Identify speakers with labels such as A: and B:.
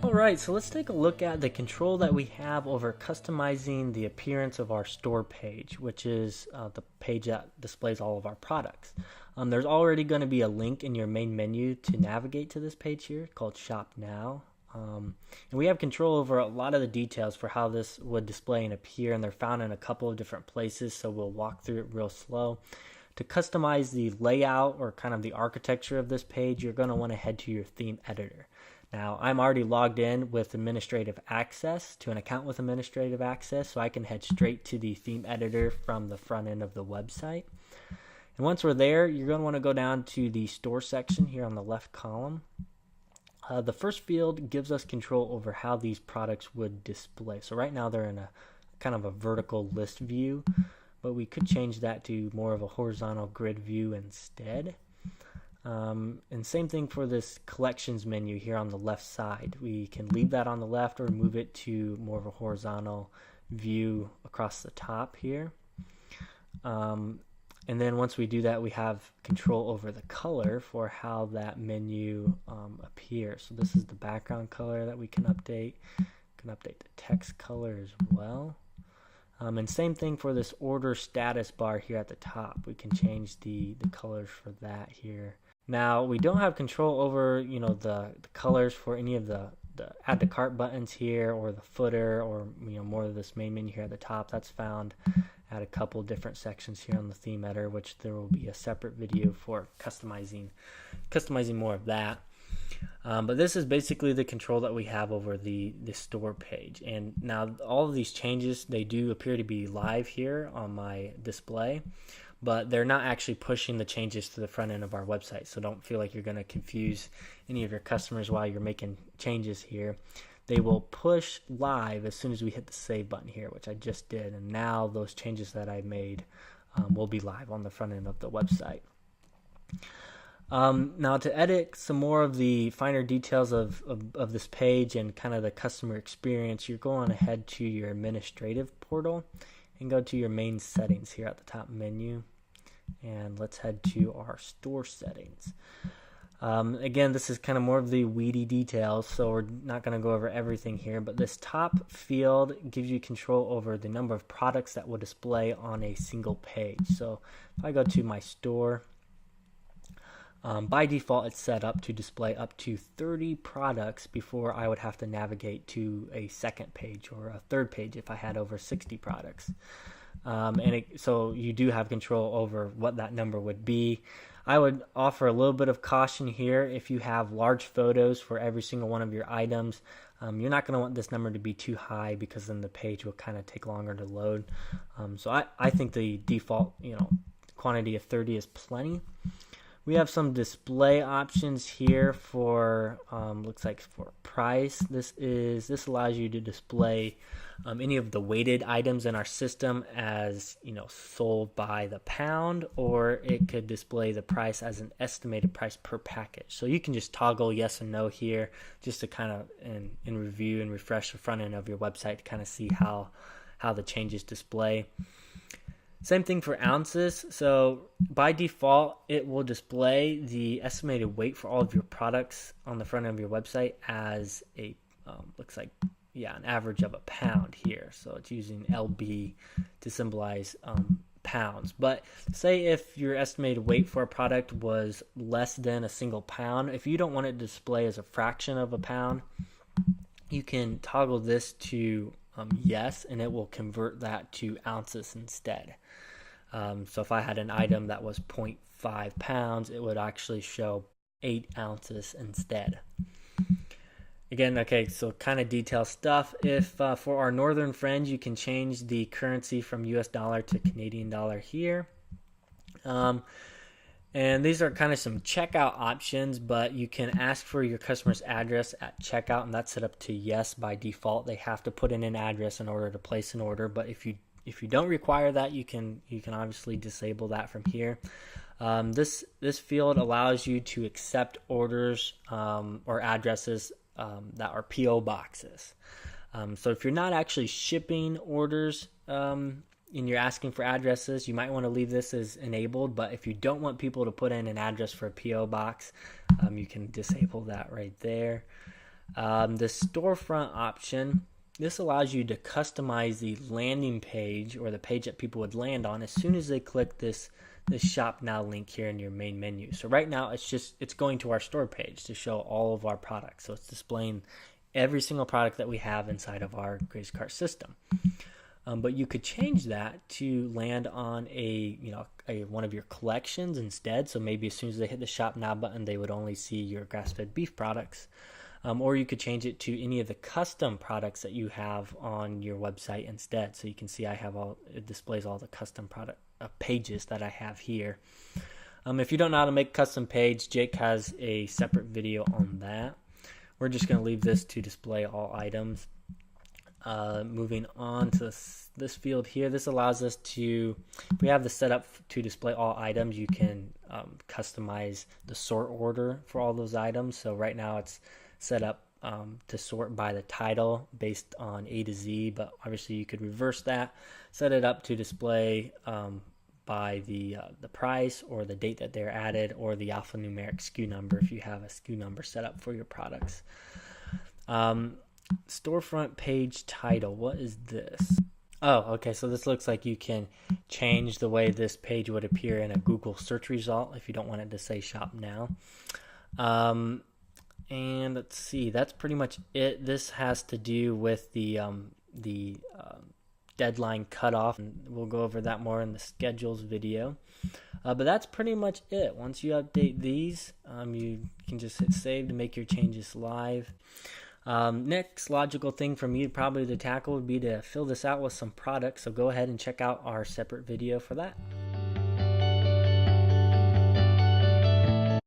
A: Alright, so let's take a look at the control that we have over customizing the appearance of our store page, which is the page that displays all of our products. There's already going to be a link in your main menu to navigate to this page here called Shop Now. And we have control over a lot of the details for how this would display and appear, and they're found in a couple of different places, so we'll walk through it real slow. To customize the layout or kind of the architecture of this page, you're going to want to head to your theme editor. Now, I'm already logged in with administrative access to an account with administrative access, so I can head straight to the theme editor from the front end of the website. And once we're there, you're going to want to go down to the store section here on the left column. The first field gives us control over how these products would display. So right now they're in a kind of a vertical list view, but we could change that to more of a horizontal grid view instead. And same thing for this collections menu here on the left side. We can leave that on the left or move it to more of a horizontal view across the top here. And then once we do that, we have control over the color for how that menu appears. So this is the background color that we can update. We can update the text color as well. And same thing for this order status bar here at the top. We can change the colors for that here. Now, we don't have control over, the colors for any of the add to cart buttons here, or the footer, or more of this main menu here at the top. That's found at a couple different sections here on the theme editor, which there will be a separate video for customizing more of that. But this is basically the control that we have over the store page. And now all of these changes, they do appear to be live here on my display, but they're not actually pushing the changes to the front end of our website. So don't feel like you're going to confuse any of your customers while you're making changes here. They will push live as soon as we hit the save button here, which I just did. And now those changes that I made will be live on the front end of the website. Now to edit some more of the finer details of this page and kind of the customer experience, you're going ahead to your administrative portal and go to your main settings here at the top menu. And let's head to our store settings. Again, this is kind of more of the weedy details, so we're not going to go over everything here, but this top field gives you control over the number of products that will display on a single page. So if I go to my store, by default it's set up to display up to 30 products before I would have to navigate to a second page or a third page if I had over 60 products. So you do have control over what that number would be. I would offer a little bit of caution here. If you have large photos for every single one of your items, you're not going to want this number to be too high, because then the page will kind of take longer to load. So I think the default quantity of 30 is plenty. We have some display options here for looks like for price. This allows you to display any of the weighted items in our system as sold by the pound, or it could display the price as an estimated price per package. So you can just toggle yes and no here, just to kind of in review and refresh the front end of your website to kind of see how the changes display. Same thing for ounces. So by default, it will display the estimated weight for all of your products on the front end of your website as a looks like an average of a pound here. So it's using LB to symbolize pounds. But say if your estimated weight for a product was less than a single pound, if you don't want it to display as a fraction of a pound, you can toggle this to yes, and it will convert that to ounces instead. So if I had an item that was 0.5 pounds, it would actually show 8 ounces instead. Again, okay, so kind of detailed stuff. If for our northern friends, you can change the currency from US dollar to Canadian dollar here. And these are kind of some checkout options, but you can ask for your customer's address at checkout, and that's set up to yes by default. They have to put in an address in order to place an order, but if you don't require that, you can obviously disable that from here. This field allows you to accept orders or addresses that are PO boxes. So if you're not actually shipping orders and you're asking for addresses, you might want to leave this as enabled. But if you don't want people to put in an address for a PO box, you can disable that right there. The storefront option, this allows you to customize the landing page or the page that people would land on as soon as they click this shop now link here in your main menu. So right now it's going to our store page to show all of our products. So it's displaying every single product that we have inside of our Grace Cart system. But you could change that to land on one of your collections instead. So maybe as soon as they hit the shop now button, they would only see your grass-fed beef products. Or you could change it to any of the custom products that you have on your website instead. So you can see it displays all the custom product pages that I have here. If you don't know how to make a custom page, Jake has a separate video on that. We're just going to leave this to display all items. Moving on to this field here, this allows us to, if we have the setup to display all items, you can customize the sort order for all those items. So right now it's set up to sort by the title based on A to Z, but obviously you could reverse that, set it up to display by the price or the date that they're added, or the alphanumeric SKU number if you have a SKU number set up for your products. Storefront page title, what is this? Oh, okay, so this looks like you can change the way this page would appear in a Google search result if you don't want it to say shop now. And let's see, that's pretty much it. This has to do with the deadline cutoff, and we'll go over that more in the schedules video. But that's pretty much it. Once you update these, you can just hit save to make your changes live. Next logical thing for me probably to tackle would be to fill this out with some products. So go ahead and check out our separate video for that.